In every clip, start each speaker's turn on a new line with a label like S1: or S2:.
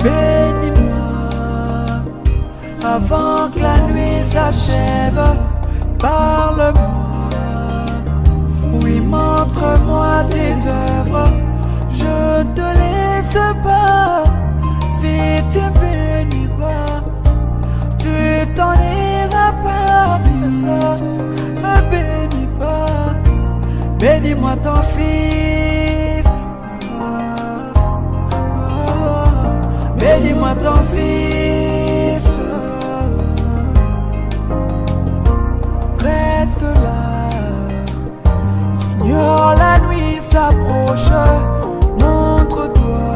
S1: Bénis-moi avant que la nuit s'achève. Parle-moi, oui, montre-moi tes œuvres. Je te laisse pas. Si tu me bénis pas, tu t'en iras pas. Si tu me bénis pas, bénis-moi ton fils. Bénis-moi ton fils. Reste là, Seigneur, la nuit s'approche. Montre-toi,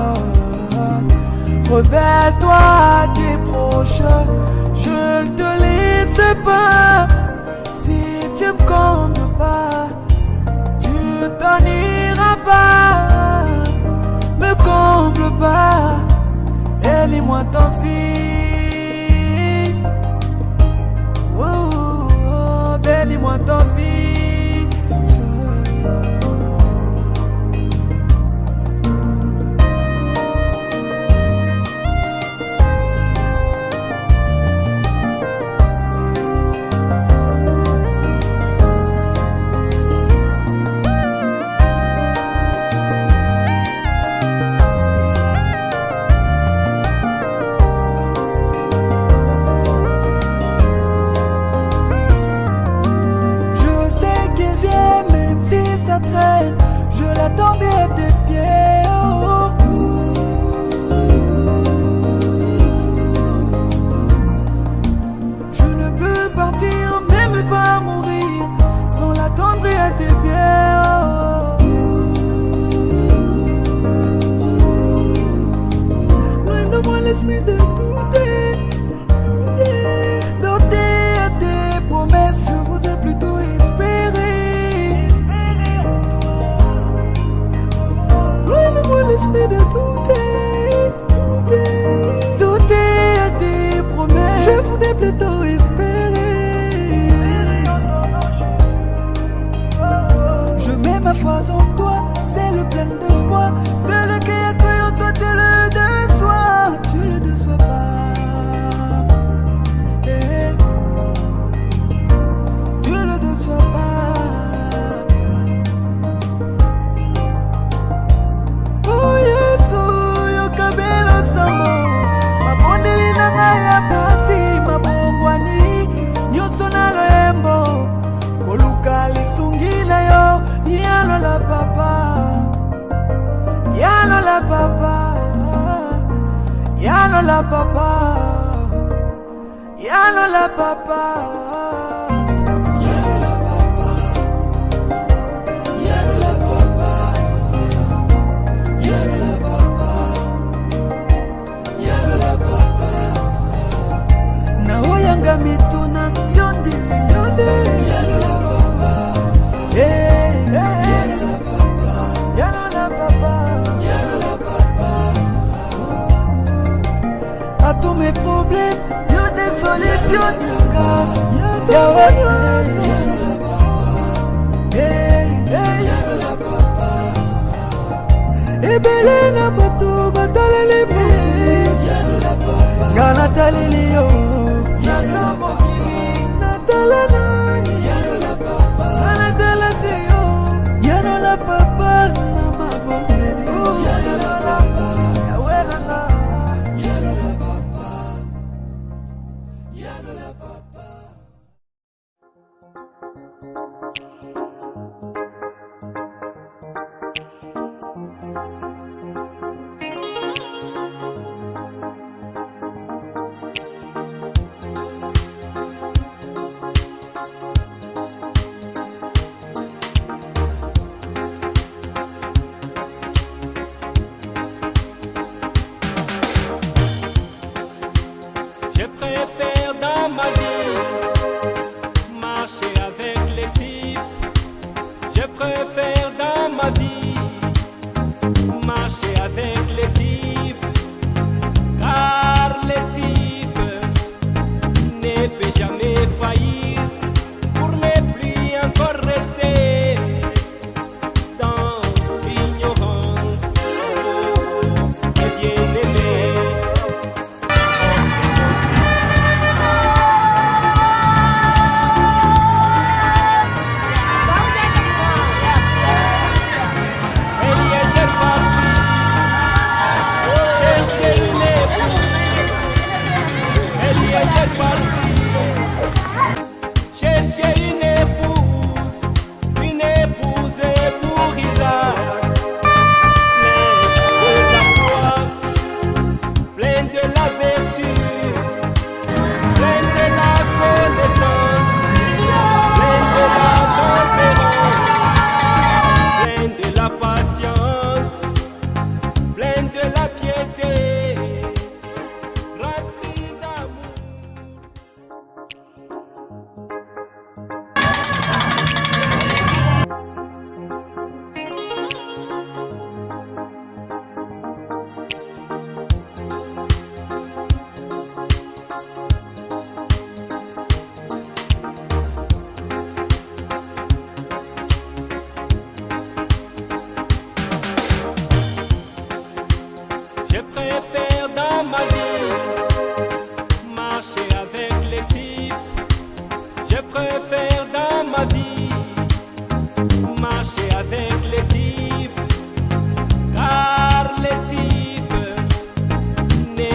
S1: révèle-toi à tes proches. Je ne te laisse pas. Si tu me combles pas, tu t'en iras pas. Me comble pas, bénis-moi ton fils. Oh, oh, oh, bénis-moi ton fils. Je l'attendais à tes pieds. Oh. Je ne peux partir, même pas mourir, sans l'attendre à tes pieds. Oh. Loin de moi l'esprit de douter. Douter à tes promesses, je voudrais plutôt espérer. L'esprit de douter, douter à tes promesses, je voudrais plutôt espérer. Je mets ma foi en toi, c'est le plein d'espoir. C'est le qui a cru en toi, tu le déçois pas. Hey. Tu le déçois pas. Ya basi mabongwani nyoso na loembo koluka lisungila yo yalo la papa yalo la papa yalo la papa yalo la papa. Mituna yonde yonde yalo la papa, hey, hey, yalo la papa, yalo la papa. À tous mes problèmes, y'a des solutions. Yalo la papa, hey, hey, yalo la papa. Ebele na bato batale libre, yalo la papa. Gana talilio. Natala nani, yano la papa, natala seyo, yano la papa, nama bondeli, yano la papa, yawela na, yano la papa, yano la papa.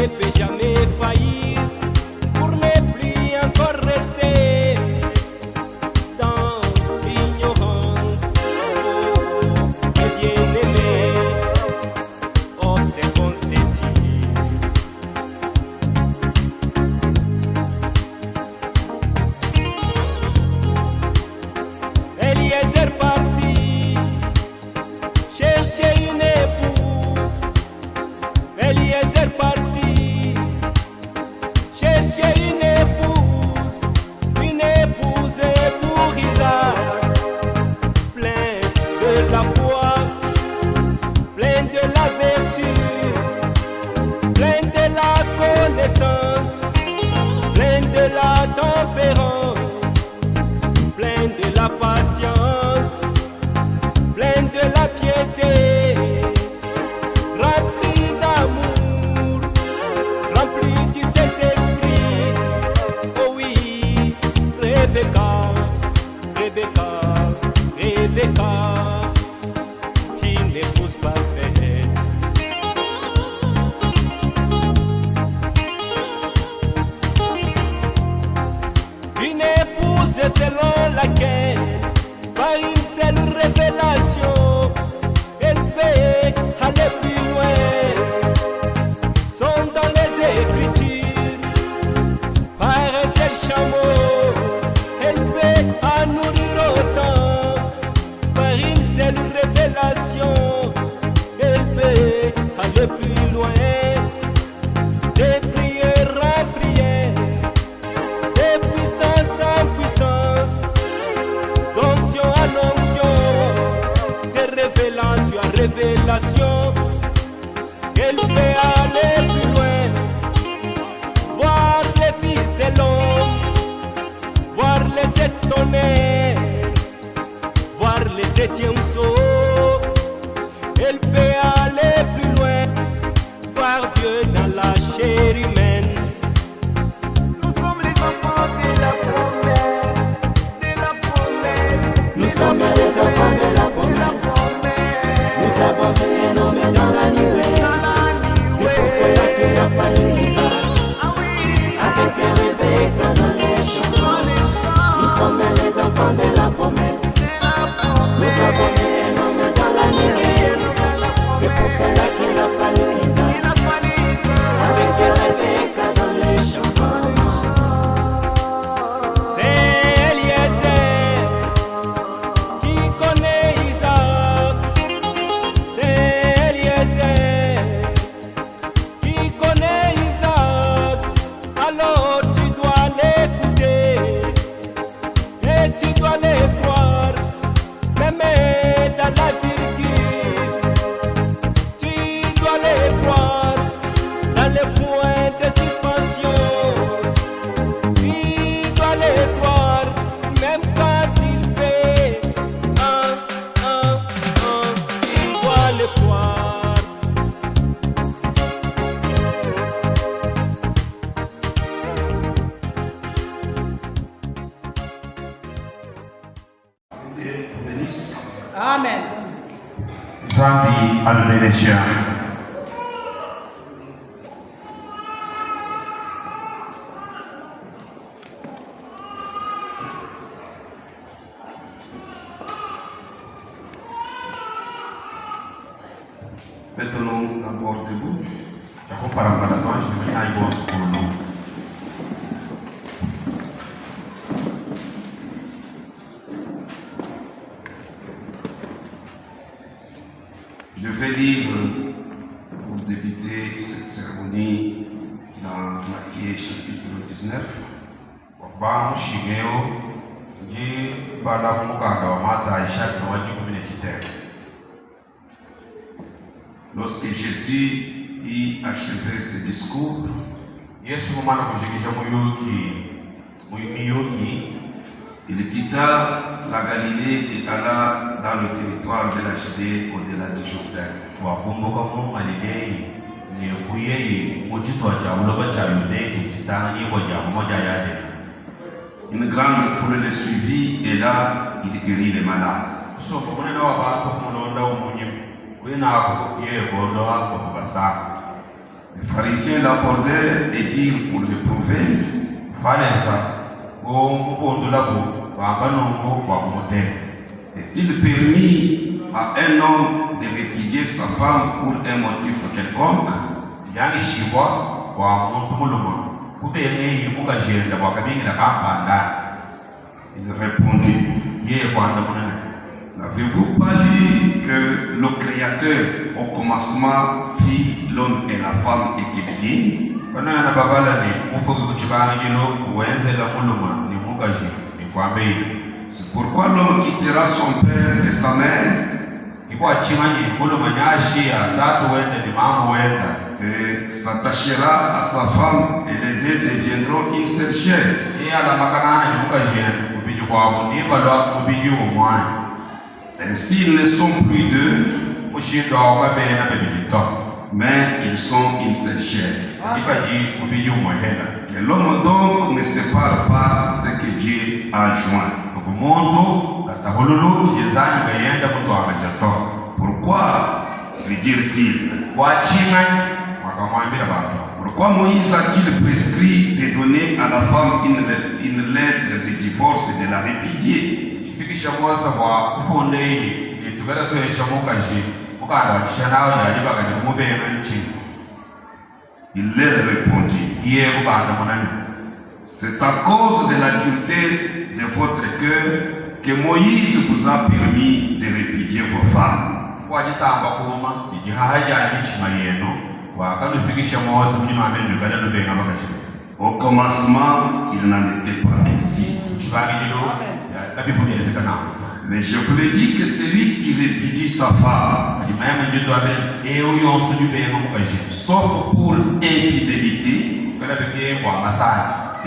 S2: peut jamais faillir pour ne plus encore rester dans l'ignorance. Oh, mes bien-aimés, observons ces tirs. Eliezer parti chercher une épouse. Eliezer parti chercher une épouse pour Isaac, plein de la foi, plein de la vertu, plein de la connaissance, plein de la tempérance, plein de la patience, plein de la piété, rempli d'amour, rempli du Saint-Esprit. Oh oui, Rebecca, Rebecca, Rebecca, une épouse parfaite. Une épouse selon laquelle, par une seule révélation, elle fait aller plus loin. Sont dans les Écritures, par un seul chameau, elle fait à nourrir autant. Par une seule révélation, elle fait aller plus loin. De prière en prière, de puissance en puissance, d'onction en onction, de révélation en révélation, elle fait aller plus loin, voir les fils de l'homme, voir les sept tonnerres, voir les septièmes sauts, elle fait aller plus loin, voir Dieu dans la chair humaine.
S1: Nous sommes les enfants de la promesse, de la promesse.
S3: Nous sommes les enfants de la promesse. Nous avons vu un homme dans la nuée. C'est pour cela qu'il a fallu Isaac, avec Rebecca dans les champs. Nous sommes les enfants de la promesse. Nous avons vu un homme dans la nuée. C'est pour cela qu'il a fallu Isaac, avec Rebecca dans les champs.
S2: C'est Eliezer qui connaît Isaac. C'est Eliezer qui connaît Isaac. Alors tu dois l'écouter et tu dois les croire, même dans la virgule. Tu dois les croire dans les points de suspension. Tu dois les croire, même quand il fait tu dois les croire.
S4: Bénisse.
S5: Amen.
S4: Zambi alubelesha.
S6: Mettons-nous d'abord debout.
S4: Jako parangkala tuan sebenarnya ibu sepuluh.
S6: Je vais lire pour débuter cette cérémonie dans Matthieu chapitre 19.
S4: Wakba mushigeo ji bala mukanda wa mata ishaki na wajibu minechite.
S6: Lorsque Jésus y achevait ce discours,
S4: Yesu mwana kushikisha muyoki
S6: il quitta la Galilée et alla dans le territoire de la Judée au-delà du Jourdain.
S4: wakumbuka mu Galilei ni kuyei mujito cha uloba cha Yudei kisanga nyiko ja moja yade.
S6: Une grande foule le suivit et là, il guérit les malades.
S4: So kumuna wa bantu kumulonda umunye wina ko ye ko ndo ako kubasa.
S6: Les pharisiens l'abordaient et dirent pour l'éprouver. Est-il permis à un homme de répudier sa femme pour un motif quelconque? Il répondit, n'avez-vous pas lu que le Créateur au commencement fit l'homme et la femme et qu'il dit, c'est pourquoi l'homme quittera son père et sa mère et s'attachera à sa femme et les deux deviendront une seule chair. Ainsi ils ne sont plus deux, mais ils sont une seule chair. Que l'homme donc ne sépare pas ce que Dieu a joint. Pourquoi lui dire-t-il? Pourquoi Moïse a-t-il prescrit de donner à la femme une lettre de divorce et de la répudier? Il leur répondit, c'est à cause de la dureté de votre cœur que Moïse vous a permis de répudier vos femmes. Au commencement, il n'en était pas ainsi. Mais je vous le dis que celui qui répudie sa femme, sauf pour infidélité,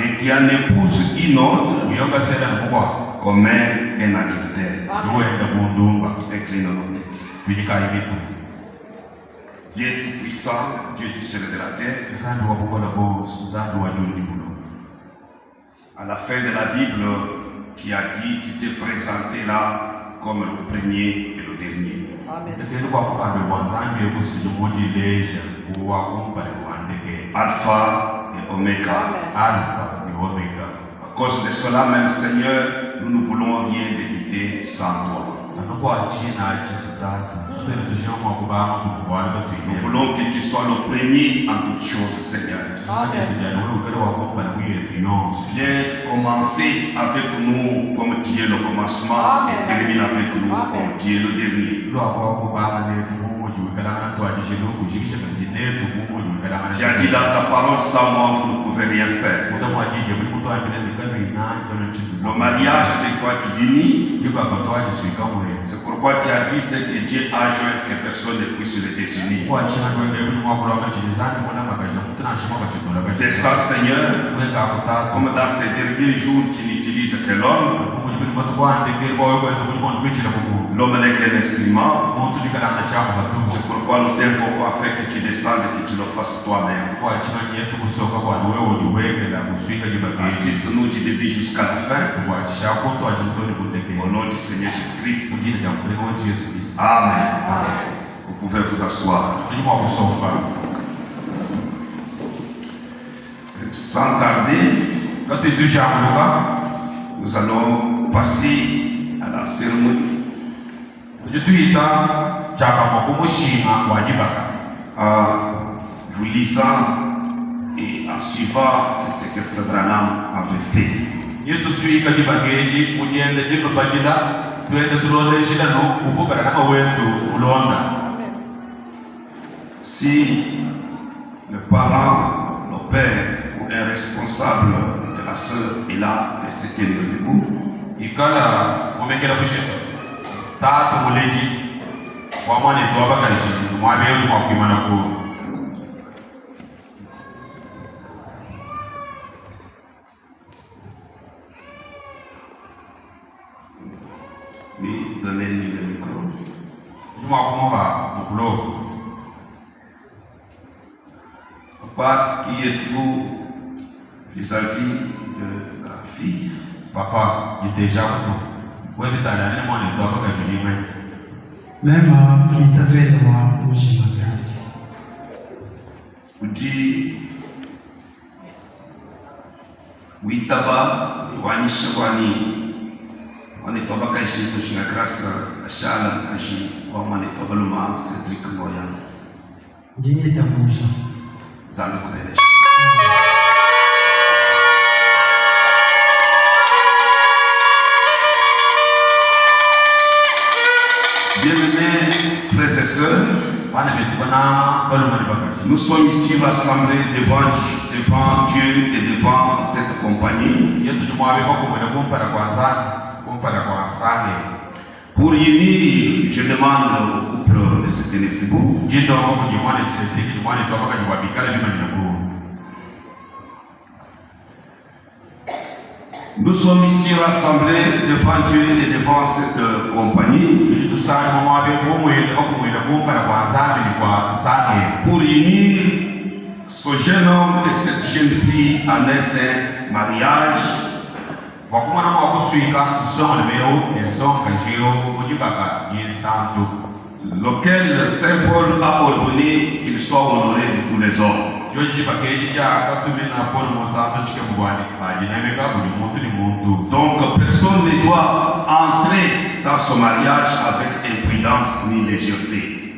S6: et qui en épouse une autre, commet un adultère. Inclinons nos têtes. Dieu tout-puissant, Dieu du ciel et de la terre, à la fin de la Bible, qui a dit, tu t'es présenté là comme le premier et le dernier. Alpha et Oméga. À cause de cela même, Seigneur, nous ne voulons rien débiter sans toi. Nous voulons que tu sois le premier en toutes choses, Seigneur. Viens commencer avec nous comme tu es le commencement et termine avec nous comme tu es le dernier. Tu as dit dans ta parole, sans moi vous ne pouvez rien faire. Le mariage, c'est toi qui l'unis. C'est pourquoi tu as dit ce que Dieu a joint, que personne ne puisse le désunir. Descends, Seigneur, comme dans ces derniers jours tu n'utilises que l'homme. L'homme n'est qu'un instrument. C'est pourquoi nous t'invoquons afin que tu descendes et que tu le fasses toi-même. Assiste-nous du début jusqu'à la fin. Au nom du Seigneur Jésus-Christ. Amen. Vous pouvez vous asseoir. Sans tarder, nous allons passer à la cérémonie. Vous lisant et en suivant ce que Frère Branham avait fait. Si le parent, le père ou un responsable de la sœur est là et se tenir debout, oui, donnez-lui le micro. Papa, qui êtes-vous vis-à-vis de la fille?
S4: Papa, j'étais déjà tout.
S5: Même qui t'a donné de moi pour ma grâce.
S6: Udi Witaba Wani Shawani Wani Toba Kashi Kushina Krasa Ashala Kashi Wamani Tobaluma Cedric Moyan
S1: Jini Tamusha
S6: Zanu Kuberesh. Bien-aimés frères et sœurs, nous sommes ici rassemblés devant Dieu et devant cette compagnie pour unir, je demande au couple de cette énergie. Nous sommes ici rassemblés devant Dieu et devant cette compagnie pour unir ce jeune homme et cette jeune fille en un saint mariage lequel Saint Paul a ordonné qu'il soit honoré de tous les hommes. Donc personne ne doit entrer dans ce mariage avec imprudence ni légèreté.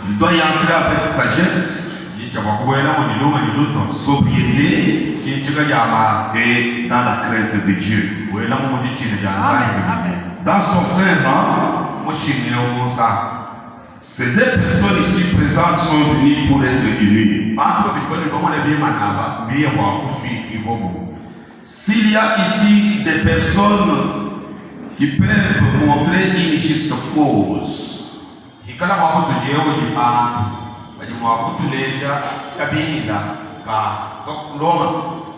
S6: Il doit y entrer avec sagesse, sobriété et dans la crainte de Dieu. Dans son sein, ces deux personnes ici présentes sont venues pour être unies. S'il y a ici des personnes qui peuvent montrer une juste cause,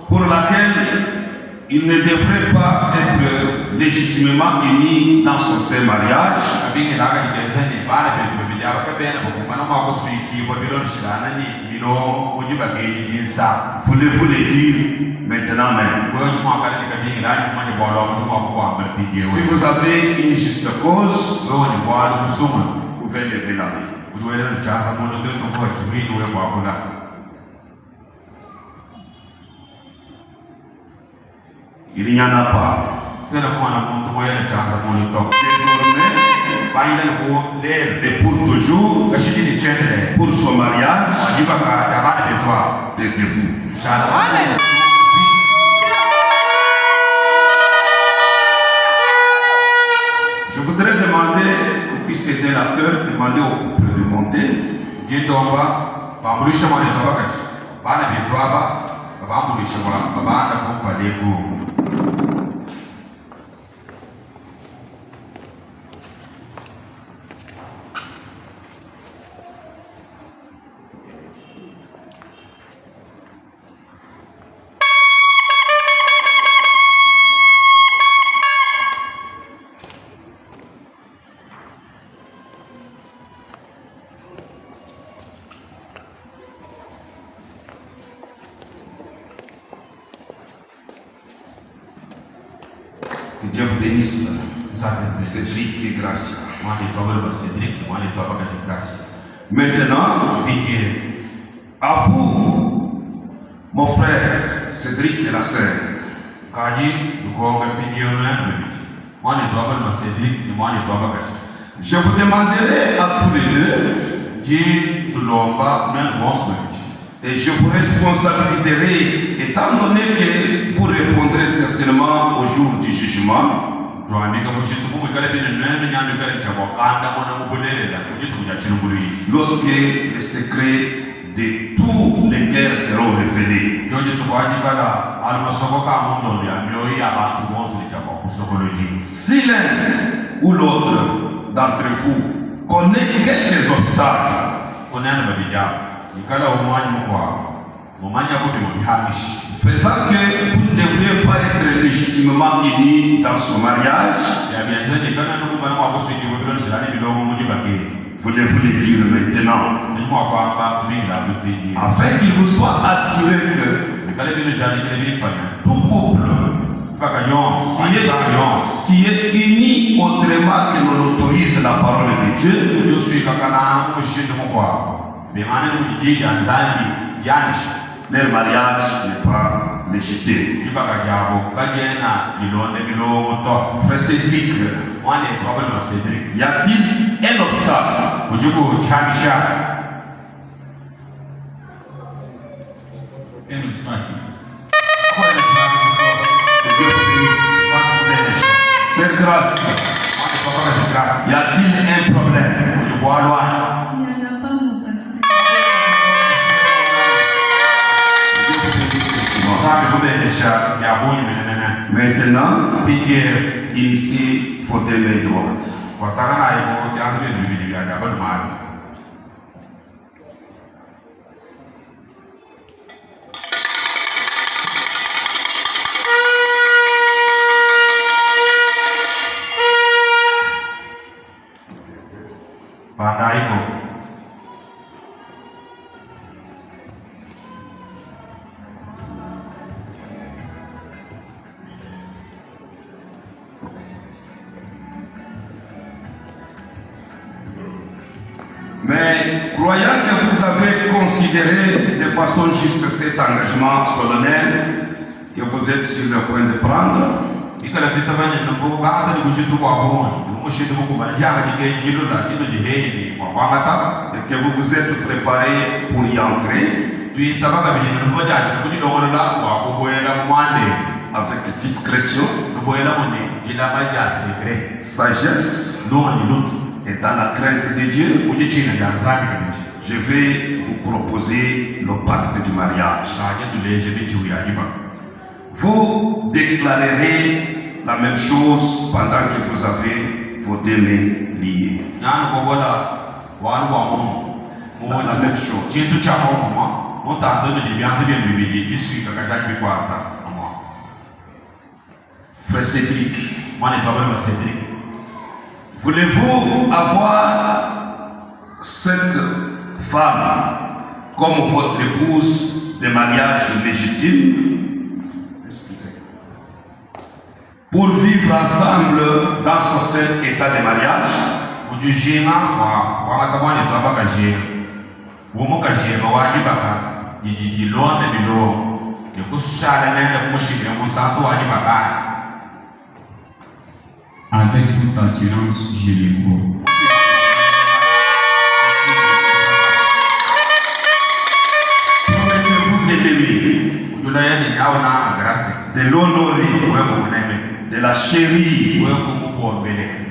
S6: pour laquelle il ne devrait pas être légitimement unis dans son saint mariage, voulez-vous le dire maintenant même? Si vous avez une juste cause, vous pouvez lever la main. Il n'y en a pas. Désormais, et pour toujours, pour son mariage, taisez-vous. Je voudrais demander qu'on puisse aider la sœur, demander au couple de monter. Que Dieu vous bénisse. Cédric et Gracia. Maintenant, à vous, mon frère Cédric et la sœur, je vous demanderai à tous les deux et je vous responsabiliserai, étant donné que vous répondrez certainement au jour du jugement. Lorsque les secrets de tous les cœurs seront révélés. Si l'un ou l'autre d'entre vous connaît quelques obstacles, faisant que vous ne devriez pas être légitimement unis dans son mariage, voulez-vous le dire maintenant, afin qu'il vous soit assuré que tout couple qui est uni autrement que nous l'autorise la parole de Dieu, leur mariage n'est pas légitime. Frère Cédric, y a-t-il un obstacle? Cette grâce, y a-t-il un problème? Maintenant, ici, faut des mains droites. Mais croyant que vous avez considéré de façon juste cet engagement solennel que vous êtes sur le point de prendre, et que vous vous êtes préparé pour y entrer avec discrétion, sagesse et dans la crainte de Dieu, je vais vous proposer le pacte du mariage. Vous déclarerez la même chose pendant que vous avez vos deux mains liées. La même chose. Frère Cédric, voulez-vous avoir cette femme comme votre épouse de mariage légitime? Pour vivre ensemble dans ce seul état de mariage?
S5: Avec toute assurance, je le crois.
S6: Promettez-vous de l'aimer, de l'honorer, de la chérir,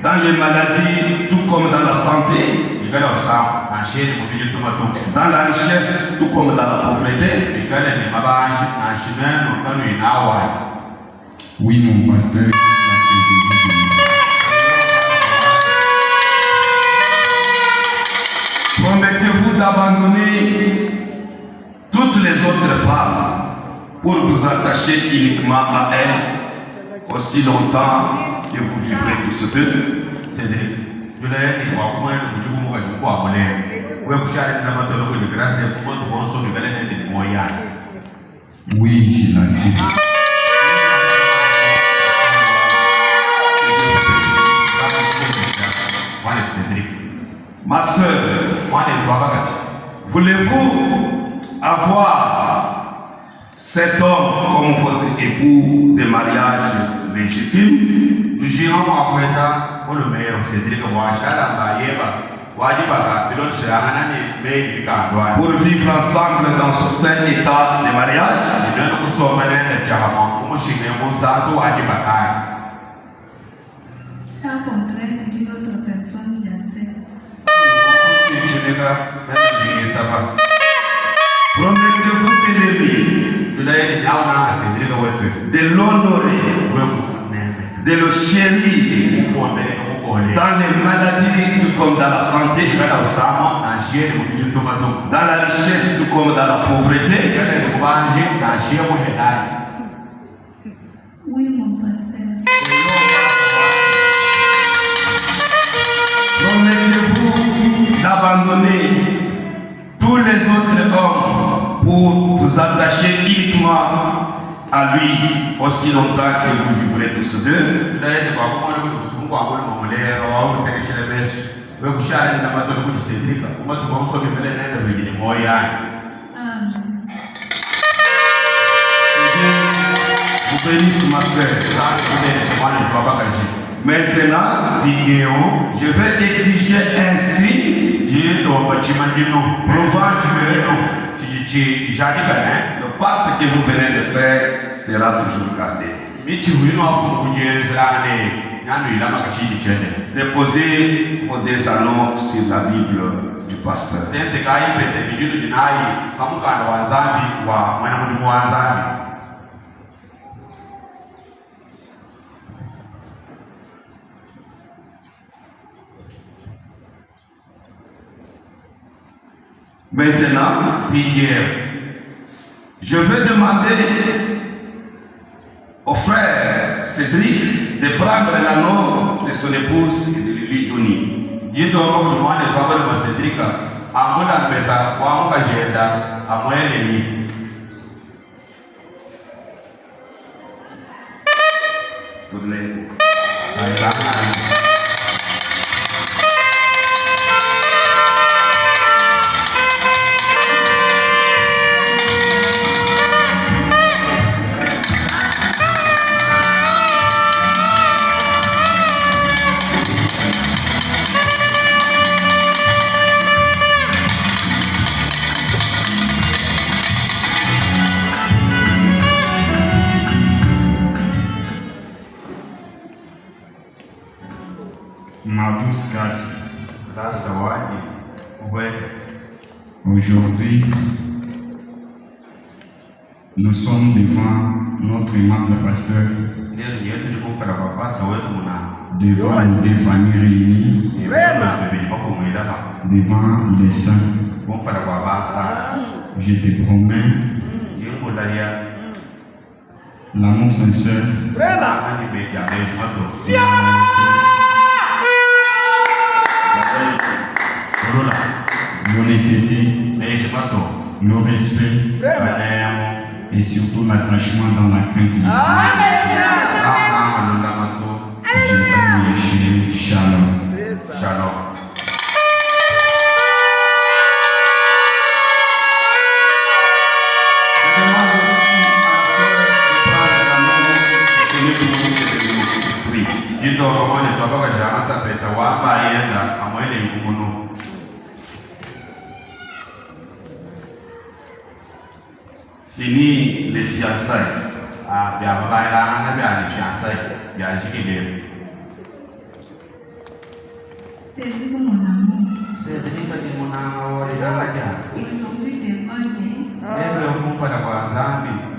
S6: dans les maladies tout comme dans la santé, dans la richesse tout comme dans la pauvreté.
S5: Oui, mon pasteur, c'est ce que je dis.
S6: Promettez-vous d'abandonner toutes les autres femmes pour vous attacher uniquement à elles aussi longtemps que vous vivrez tous deux?
S5: Oui, je l'ai fait.
S6: Ma soeur, voulez-vous avoir cet homme comme votre époux de mariage légitime? Pour vivre ensemble dans ce saint état de mariage?
S7: Sans contrainte d'une autre personne, j'accepte.
S6: Promettez-vous de l'aimer, de l'honorer, de le chérir, dans les maladies tout comme dans la santé, dans la richesse tout comme dans la pauvreté?
S7: Oui, mon pasteur.
S6: Promettez-vous d'abandonner tous les autres hommes pour vous attacher uniquement à lui aussi longtemps que vous vivrez tous deux. Vous bénisse ma sœur. Maintenant, je vais exiger un signe prouvant que le pacte que vous venez de faire sera toujours gardé. Déposez vos deux anneaux sur la Bible du pasteur. Maintenant, je vais demander au frère Cédric de prendre l'anneau de son épouse et de lui donner. Donnez-vous.
S5: Ma douce grâce, aujourd'hui, nous sommes devant notre aimable pasteur, devant les deux familles réunies, devant les saints. Je te promets l'amour sincère, l'honnêteté, le respect et surtout l'attachement dans la crainte du Seigneur. Je t'aime, mes chéris. Shalom.
S6: Shalom. Fini les fiançailles.
S7: C'est vous mon amour. Aujourd'hui devant Dieu,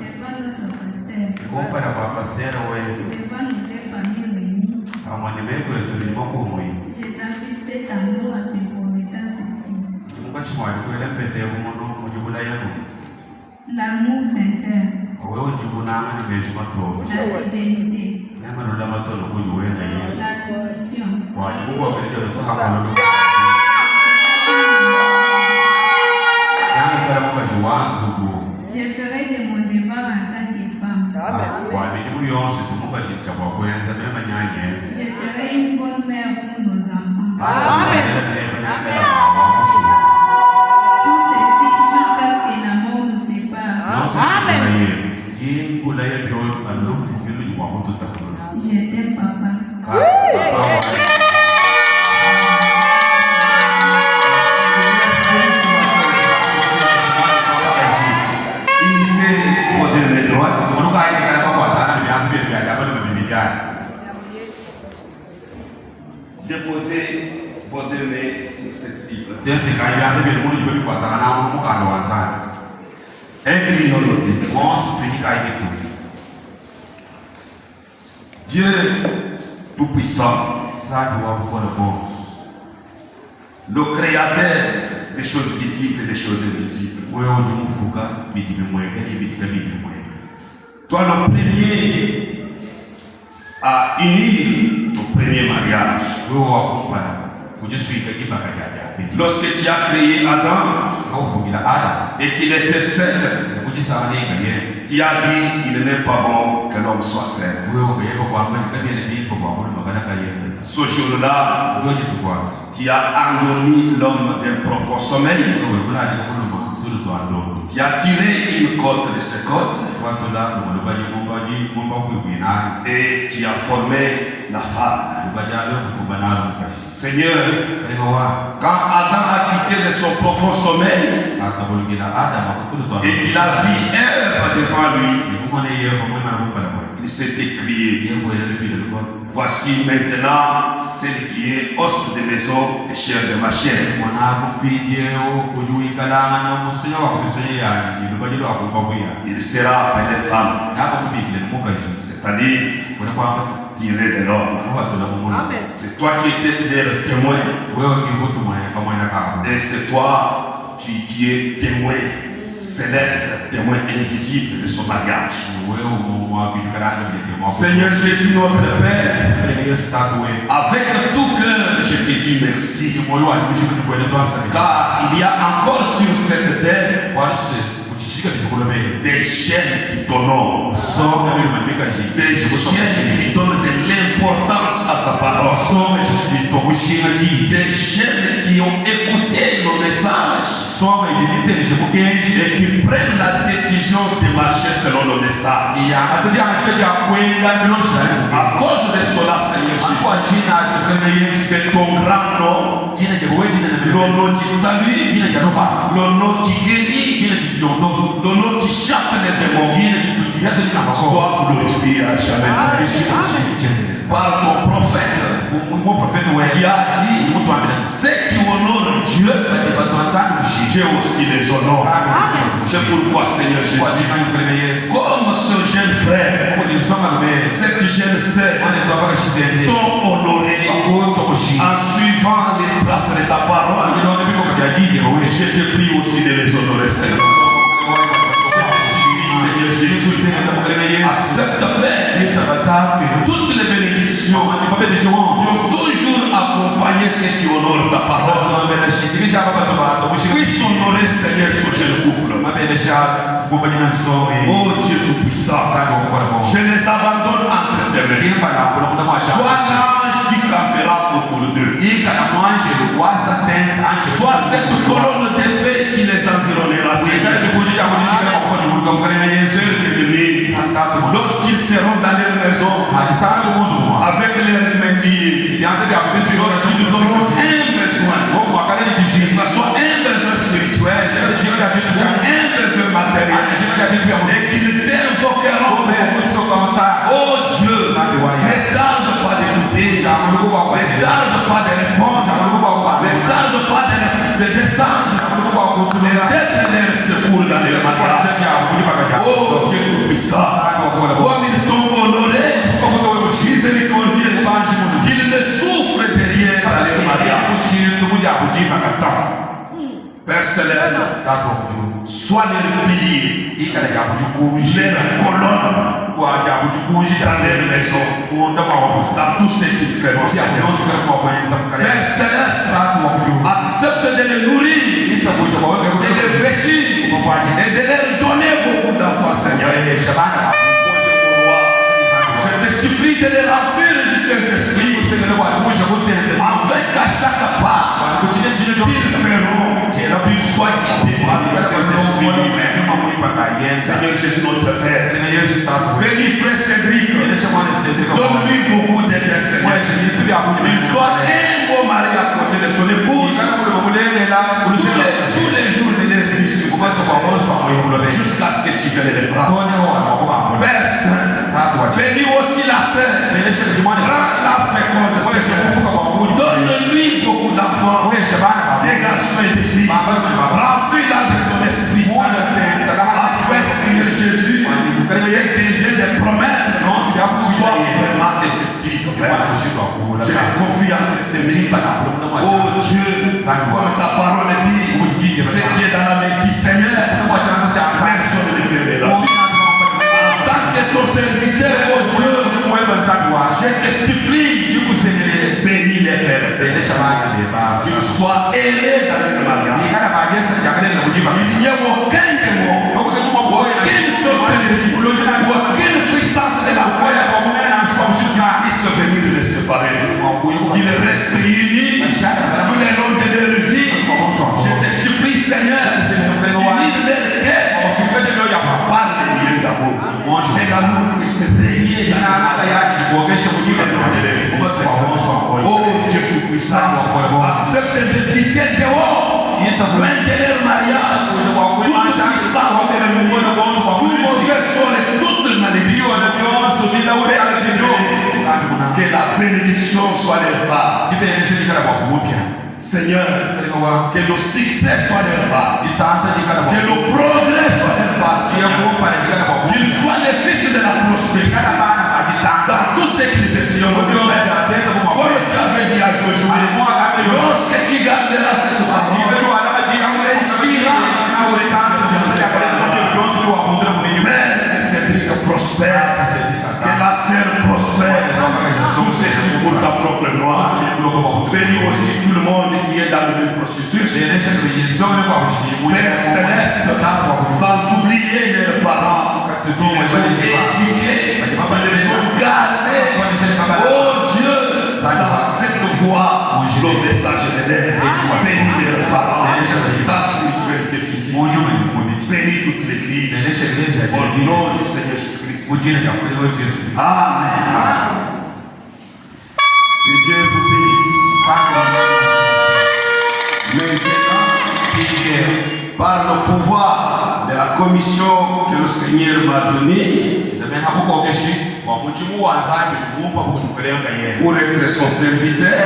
S7: devant notre pasteur, devant nos deux familles réunies, je t'invite cet amour à te promettant ceci. L'amour sincère, la fidélité, la soumission. Je ferai de mon devoir en tant que femme. Je serai une bonne mère pour nos enfants. Tout ceci jusqu'à ce que la mort nous sépare. Je t'aime, papa.
S6: Unissez vos deux mains droites. Déposez vos deux mains sur cette Bible. Inclinons nos têtes. Dieu Tout-Puissant, le Créateur des choses visibles et des choses invisibles. Toi le premier à unir ton premier mariage. Lorsque tu as créé Adam et qu'il était seul, Tu as dit il n'est pas bon que l'homme soit seul. Ce jour-là, tu as endormi l'homme d'un profond sommeil. Tu as tiré une côte de ses côtes et tu as formé la femme. Seigneur, quand Adam a quitté de son profond sommeil et qu'il a vu Ève devant lui, il s'est écrié: voici maintenant celle qui est os de mes os et chair de ma chair. Il sera appelé femme, c'est-à-dire tiré de l'homme. C'est toi qui étais le témoin, et c'est toi qui es témoin céleste, témoin invisible de son mariage. Seigneur Jésus notre Père, avec tout cœur je te dis merci, car il y a encore sur cette terre des chaînes qui t'honorent, des chaînes qui donnent de l'importance à ta parole, des chaînes qui ont écouté nos messages et qui prennent la décision de marcher selon nos messages. À cause de cela, Seigneur Jésus, que ton grand nom, le nom qui salue, le nom qui guérit, le nom qui chasse les démons, soit glorifié à jamais. Par ton prophète, tu as dit: ceux qui honorent Dieu, Dieu aussi les honore. C'est pourquoi, Seigneur Jésus, comme ce jeune frère, cette jeune sœur t'ont honoré en suivant les traces de ta parole, je te prie aussi de les honorer, Seigneur. Seigneur Jésus, accepte, Père, toutes les bénédictions qui ont toujours accompagné ceux qui honorent ta parole. Puisse honorer, Seigneur, ce jeune couple. Oh Dieu Tout-Puissant, je les abandonne entre tes mains. Sois l'ange qui campera autour d'eux, soit cette colonne de feu qui les environnera, Seigneur. Lorsqu'ils seront dans leur maison avec leurs mains liées, lorsqu'ils auront un besoin, que ce soit un besoin spirituel ou un besoin matériel, et qu'ils t'invoqueront, oh Dieu, ne tarde pas d'écouter, ne tarde pas de répondre, ne tarde pas de descendre et d'être leur secours dans leur mariage. Oh Dieu Tout-Puissant, comme ils t'ont honoré, miséricordieux, qu'ils ne souffrent de rien dans leur mariage. Père Céleste, sois leur pilier, leur colonne dans leur maison, dans tout ce qu'ils feront, Seigneur. Père Céleste, accepte de les nourrir, de les vêtir et de leur donner beaucoup d'enfants, Seigneur. Je te supplie de les remplir du Saint-Esprit, afin qu'à chaque pas qu'ils feront, qu'ils soient guidés par le Saint-Esprit lui-même. Seigneur Jésus notre Père, bénis frère Cédric, donne-lui beaucoup d'aide, Seigneur. Qu'il soit un beau mari à côté de son épouse tous les jours de leur vie sur cette terre, jusqu'à ce que tu viennes les bras. Père Saint, bénis aussi la sœur, rends-la féconde, Seigneur. Donne-lui beaucoup d'enfants, des garçons et des filles. Remplis-la de ton Esprit Saint, afin, Seigneur Jésus, ce que je viens de promettre soit vraiment effectif. Je les confie entre tes mains. Oh Dieu, comme ta parole dit, ce qui est dans la main du Seigneur, personne ne perdra. En tant que ton serviteur, oh Dieu, je te supplie, bénis les pères, qu'ils soient aimés dans leur mariage. Il n'y a aucun démon, aucune loin de leur mariage, toute puissance de l'ennemi, tout mauvais sort et toute malédiction. Que la bénédiction soit leur part. Seigneur, que le succès soit leur part, que le progrès soit leur part, qu'ils soient les fils de la prospérité dans tout ce qu'ils essaieront de faire. Comme tu avais dit à Josué, lorsque tu garderas cette parole, tu réussiras Père, que Cédric prospère, que la sœur prospère, tout ceci pour ta propre gloire. Bénis aussi tout le monde qui est dans le même processus. Père Céleste, sans oublier leurs parents, qui les ont éduqués, qui les ont gardés. Oh Dieu, dans cette voie, le message de l'air. Bénis leurs parents, ta spiritualité physique. Bénis toute l'église. Au nom du Seigneur Jésus-Christ. Amen. Que Dieu vous bénisse. Maintenant, par le pouvoir de la commission que le Seigneur m'a donnée pour être son serviteur,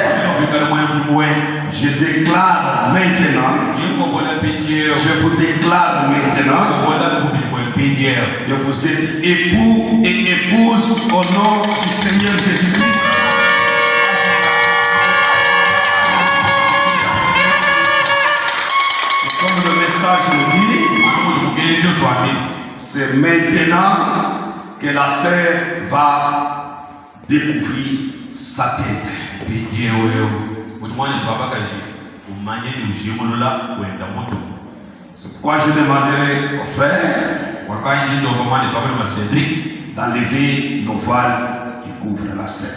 S6: je déclare maintenant, je vous déclare maintenant que vous êtes époux et épouses au nom du Seigneur Jésus-Christ. Comme le message nous dit, c'est maintenant que la sœur va découvrir sa tête. C'est pourquoi je demanderai aux frères d'enlever le voile qui couvre la sœur.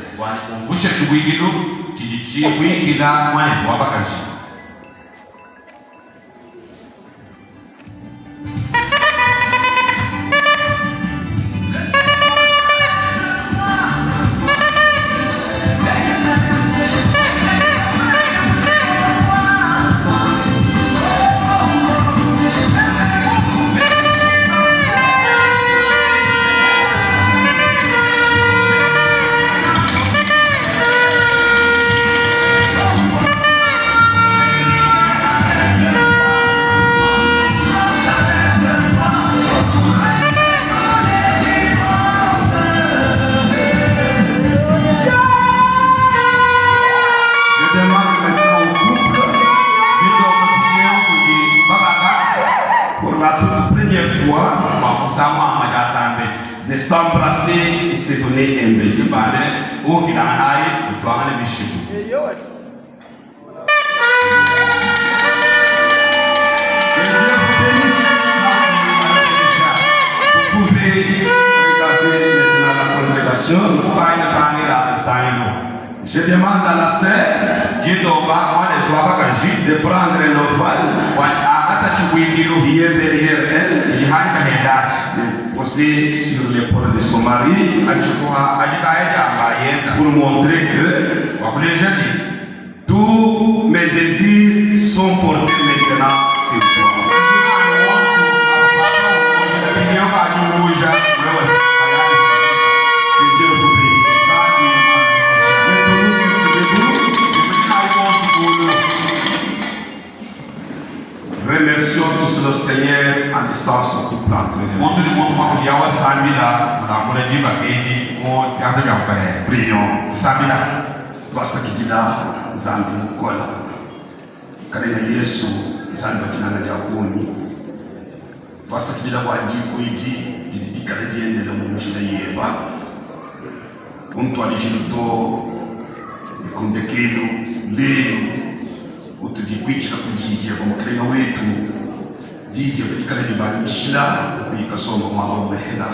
S6: De s'embrasser et se donner un baiser. Vous pouvez regarder maintenant la congrégation. Je demande à la sœur de prendre l'ovale qui est derrière elle, de poser sur l'épaule de son mari pour montrer que tous mes désirs sont portés maintenant sur toi. Que Dieu vous bénisse. Mettons-nous tous debout. Remercions tous le Seigneur en laissant ce couple entre nous. Prions. Twasakidila zambi mukola kalena Yesu zambi kinana jakuni twasakidila kwa jiko igi didikale diendele mu njira yeba muntu alijiruto ikondekelo lelo utujikwicira kujijia kwa mkalena wetu dije dikale dibanishila bikasoma mahoro hela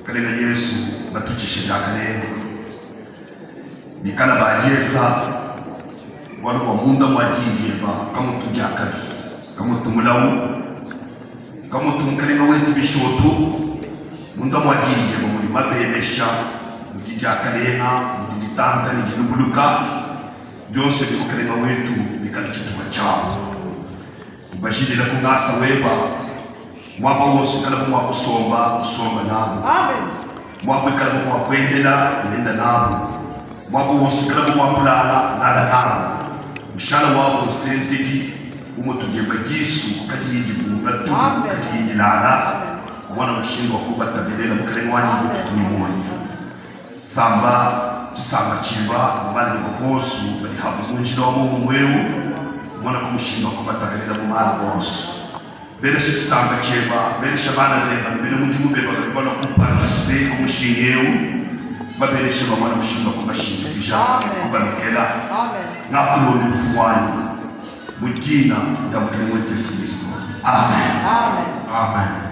S6: kalena Yesu batuchishinda kalena bikana bajesa wala kwa munda mwajije ba kama tujakabi kama tumulawu kama tumkalena wetu bishoto munda mwajije ba muri mabelesha mujijakalena mujitanta ni jilubuluka byose bikokalena wetu bikalichitwa chao bashide la kungasa weba mwapa wosu kala mwa kusomba nabo mwapa kala mwa kwendela nenda nabo mwapa wosu kala mwa kulala nala nabo mshala wabo sentiki umotugeba Yesu kati yindi bunga tu kati yindi lala mwana mshindo wakubatabelela mukalengwani bututumye moyo samba chisamba chimba mwana ngokosu bali habu munjira wa mweu mwana kumushindo wakubatabelela mu mwana bonso bele chisamba chimba bele shabana leba bele munjimu beba bali ku participer ku mushingeu babele shaba mwana mushindo wakubashinga bija kubamekela ngakulo lufuwani mujina da mkele wetu Yesu Kristo. Amen.
S4: Amen. Amen.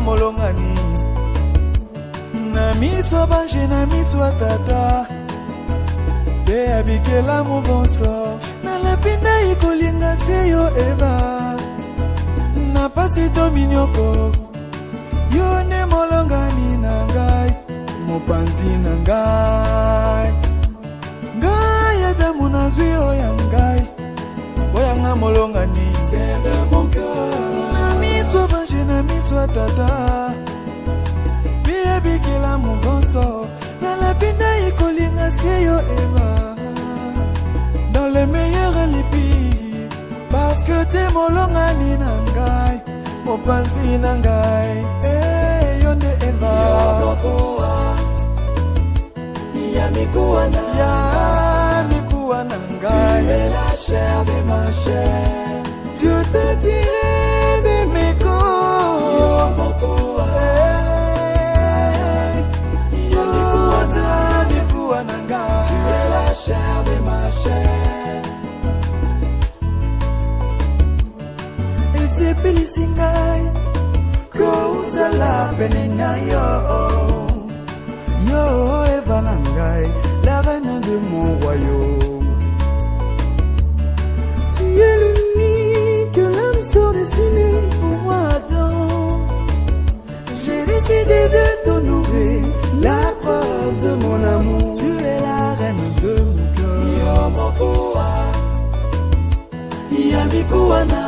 S1: molongani na miso bange na miso tata te abikela mobonso na lapinda ikolinga seyo eva na pasi to minyoko yo ne molongani na ngai mopanzi na ngai ngai adamu na zwi oya ngai oyanga molongani c'est de mon cœur na miso bange na miso tata te abikela mobonso na lapinda ikolinga seyo eva dans le meilleur lipi parce que t'es molongani na ngai mopanzi na ngai yonde eva ya mikuwa na ngai tu es la chair de ma chair tu te tiré de mes corps ya mikuwa na ngai tu es la chair de ma chair esepelisi ngai kozala pene na yo eva na ngai la reine de mon royaume tu es l'unique que l'âme soit destinée pour moi Adam j'ai décidé de t'honorer la preuve de mon amour tu es la reine de mon cœur yo mokoa yamikuwa na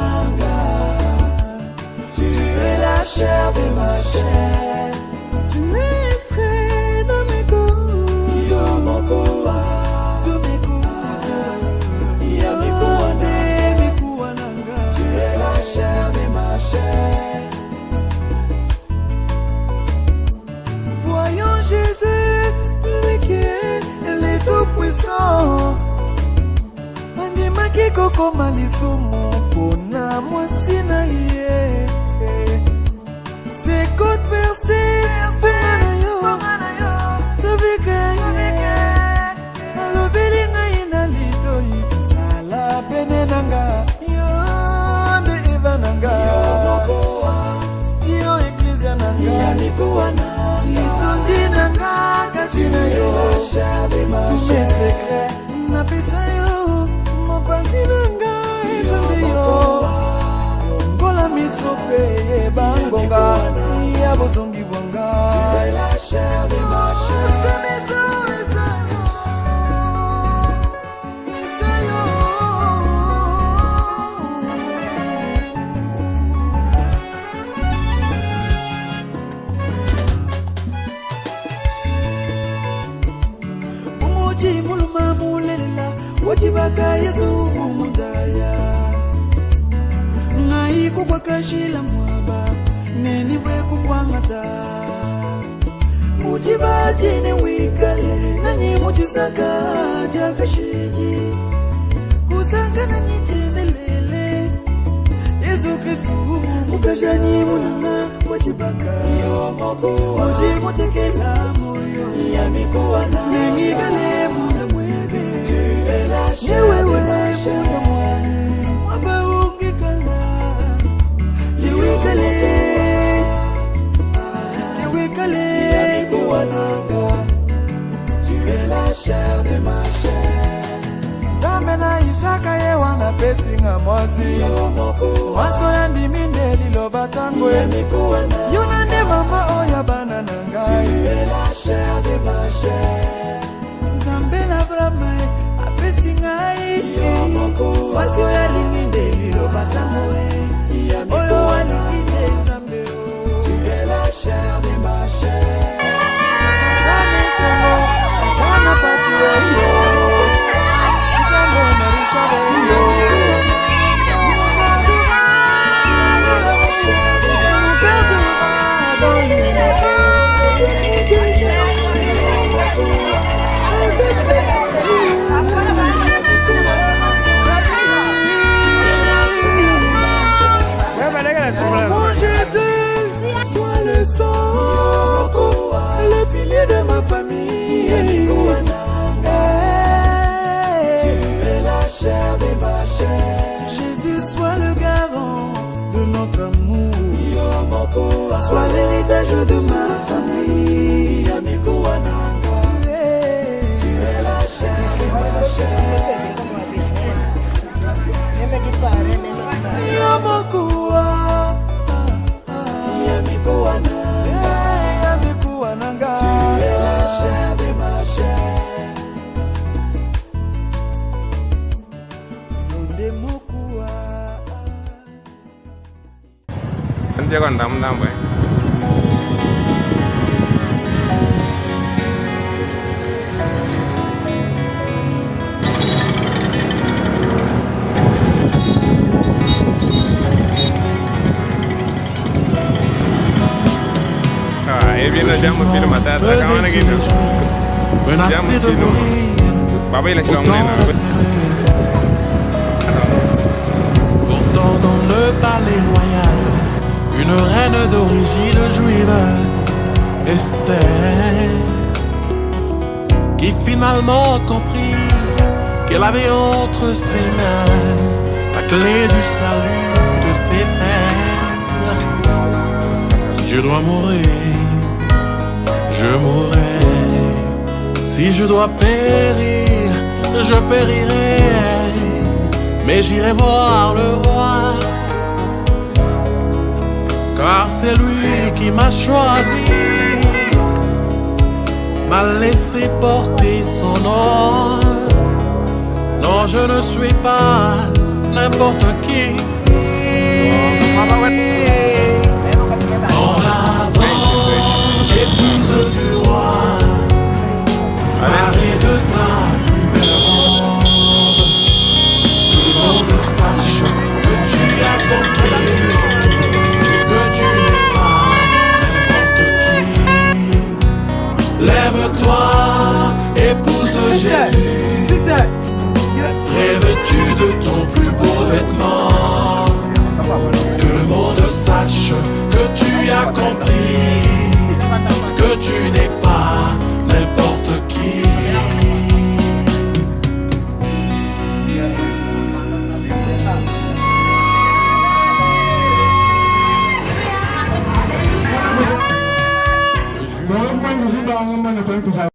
S1: tu es la chair de ma chair tu es extrait de mes coups yo mokoa de mes coups yamikuwa nanga tu es la chair de ma chair voyons Jésus lui qui est tout puissant andimaki kokoma lisumu mpona mwasi na ye c'est côte percée, femme na yo, pe bangonga ya bozongi bwanga. Tu es la chair de ma chair. Muluma mulela wajibaka Yesu mundaya ngai kugwa kashila mwaba neni vwe kukwangata mujiba jine wikale nani mujisaka jakashiji kusanga nani jine lele Yesu Kristu mukajani munana wajibaka yo moko mujimu tekela moyo ya mikuwana neni kale muna mwebe yewe wale muna mwane mwaba ungikala liwikale ya mikuwananga. Tu es la chair de ma chair. Zamena Isaka ye wana pesinga mosi waso ya ndiminde lilo batangwe yunande mama oya bana nangai. Tu es la chair de ma chair. Zambela brama apesingai waso ya linginde lilo batangwe oyo waninginde zambe. Tu es la chair de ma chair. Kane seno kana pasi weyo Zambe na rishade yo. Mon Jésus, sois le centre, le pilier de ma famille. Tu es la chair de ma chair. Jésus, sois le garant de notre amour. Sois l'héritage de ma famille. Tu es la chair de ma chair. Tu es la chair de ma chair.
S2: Anh còn đâm đâm vậy.
S8: menacé de mourir, autant d'espérance. Pourtant dans le palais royal, une reine d'origine juive, Esther, qui finalement comprit qu'elle avait entre ses mains la clé du salut de ses frères. Si je dois mourir, je mourrai. Si je dois périr, je périrai. Mais j'irai voir le roi, car c'est lui qui m'a choisi, m'a laissé porter son nom. Non, je ne suis pas n'importe qui. En avant, épouse du roi, parée de ta plus belle robe, que le monde sache que tu as compris, que tu n'es pas n'importe qui. Lève-toi, épouse de Jésus, rêves-tu de ton plus beau vêtement, que le monde sache que tu as compris, que tu n'es pas n'importe qui.